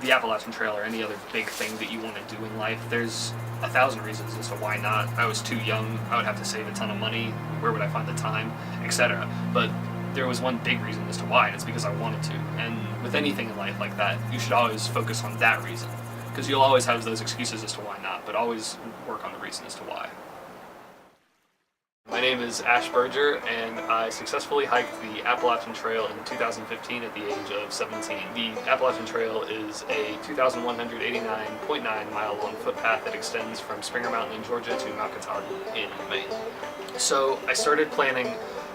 the Appalachian Trail or any other big thing that you want to do in life, there's 1,000 reasons as to why not. I was too young, I would have to save a ton of money, where would I find the time, etc. But there was one big reason as to why, and it's because I wanted to. And with anything in life like that, you should always focus on that reason, because you'll always have those excuses as to why not, but always work on the reason as to why. My name is Ash Berger, and I successfully hiked the Appalachian Trail in 2015 at the age of 17. The Appalachian Trail is a 2,189.9 mile long footpath that extends from Springer Mountain in Georgia to Mount Katahdin in Maine. So I started planning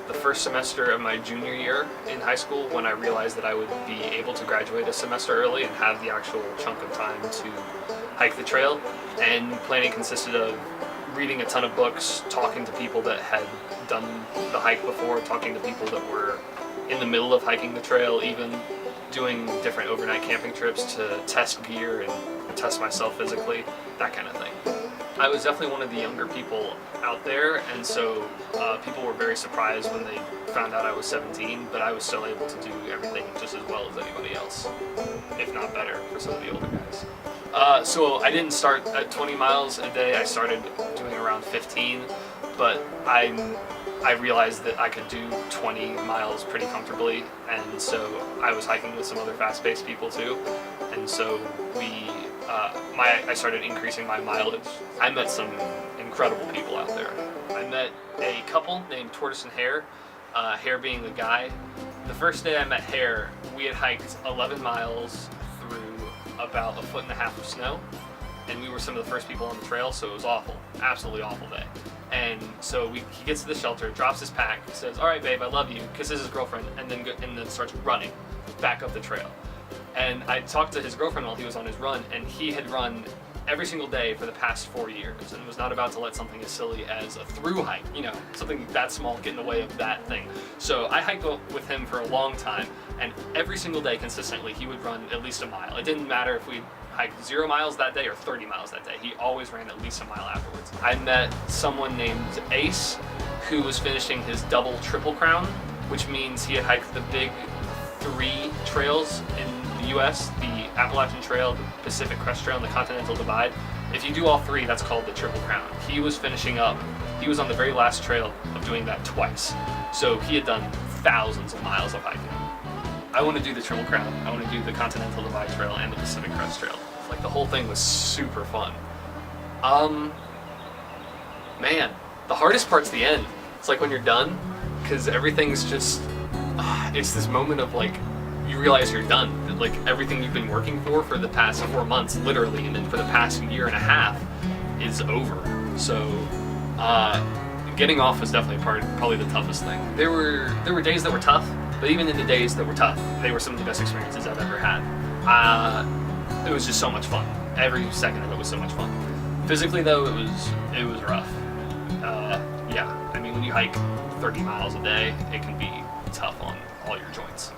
the first semester of my junior year in high school when I realized that I would be able to graduate a semester early and have the actual chunk of time to hike the trail. And planning consisted of reading a ton of books, talking to people that had done the hike before, talking to people that were in the middle of hiking the trail, even doing different overnight camping trips to test gear and test myself physically, that kind of thing. I was definitely one of the younger people out there, and so people were very surprised when they found out I was 17, but I was still able to do everything just as well as anybody else, if not better for some of the older guys. So I didn't start at 20 miles a day, I started doing around 15, but I realized that I could do 20 miles pretty comfortably, and so I was hiking with some other fast-paced people too, and so I started increasing my mileage. I met some incredible people out there. I met a couple named Tortoise and Hare, Hare being the guy. The first day I met Hare, we had hiked 11 miles through about 1.5 feet of snow, and we were some of the first people on the trail, so it was awful, absolutely awful day. And so he gets to the shelter, drops his pack, says, "All right, babe, I love you," kisses his girlfriend, and then starts running back up the trail. And I talked to his girlfriend while he was on his run, and he had run every single day for the past 4 years and was not about to let something as silly as a through hike, you know, something that small get in the way of that thing. So I hiked with him for a long time, and every single day consistently he would run at least a mile. It didn't matter if we hiked 0 miles that day or 30 miles that day. He always ran at least a mile afterwards. I met someone named Ace who was finishing his double triple crown, which means he had hiked the big 3 trails in the US, the Appalachian Trail, the Pacific Crest Trail, and the Continental Divide. If you do all 3, that's called the Triple Crown. He was finishing up, he was on the very last trail of doing that twice. So he had done thousands of miles of hiking. I want to do the Triple Crown, I want to do the Continental Divide Trail and the Pacific Crest Trail. Like, the whole thing was super fun. Man, the hardest part's the end. It's like when you're done, because everything's just, it's this moment of like, you realize you're done. That, like, everything you've been working for the past 4 months, literally, and then for the past year and a half, is over. So, getting off was definitely probably the toughest thing. There were days that were tough, but even in the days that were tough, they were some of the best experiences I've ever had. It was just so much fun. Every second of it was so much fun. Physically, though, it was rough. Yeah, I mean, when you hike 30 miles a day, it can be tough on all your joints.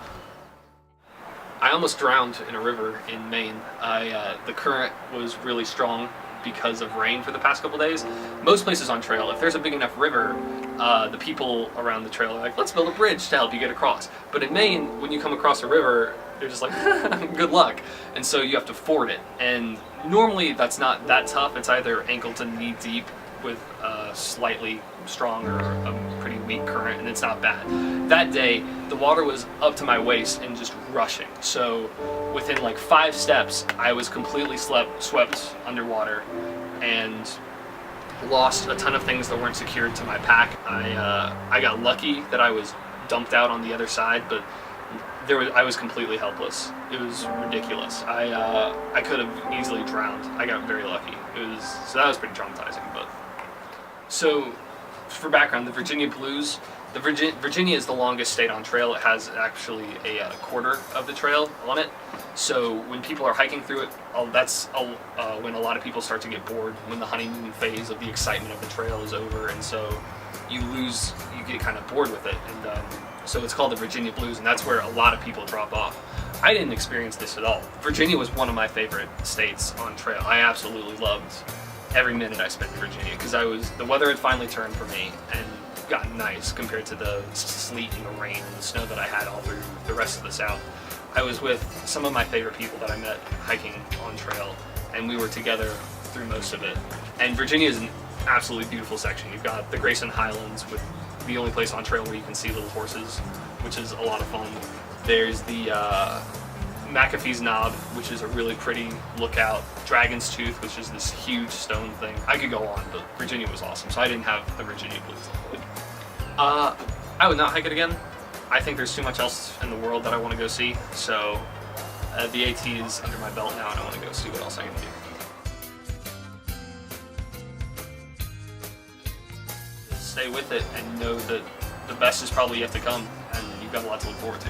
I almost drowned in a river in Maine. The current was really strong because of rain for the past couple days. Most places on trail, if there's a big enough river, the people around the trail are like, let's build a bridge to help you get across. But in Maine, when you come across a river, they're just like, good luck. And so you have to ford it. And normally that's not that tough. It's either ankle to knee deep with a slightly strong or a pretty weak current, and it's not bad. That day, the water was up to my waist and just rushing. So within like 5 steps, I was completely swept underwater and lost a ton of things that weren't secured to my pack. I got lucky that I was dumped out on the other side, but I was completely helpless. It was ridiculous. I could have easily drowned. I got very lucky. So that was pretty traumatizing. But so for background, the Virginia Blues, Virginia is the longest state on trail. It has actually a quarter of the trail on it. So when people are hiking through it, that's when a lot of people start to get bored, when the honeymoon phase of the excitement of the trail is over, and so you get kind of bored with it. And so it's called the Virginia Blues, and that's where a lot of people drop off. I didn't experience this at all. Virginia was one of my favorite states on trail. I absolutely loved every minute I spent in Virginia, because the weather had finally turned for me and got nice compared to the sleet and the rain and the snow that I had all through the rest of the South. I was with some of my favorite people that I met hiking on trail, and we were together through most of it. And Virginia is an absolutely beautiful section. You've got the Grayson Highlands, with the only place on trail where you can see little horses, which is a lot of fun. There's the McAfee's Knob, which is a really pretty lookout. Dragon's Tooth, which is this huge stone thing. I could go on, but Virginia was awesome, so I didn't have the Virginia blues. I would not hike it again. I think there's too much else in the world that I want to go see, so the AT is under my belt now and I want to go see what else I can do. Stay with it and know that the best is probably yet to come, and you've got a lot to look forward to.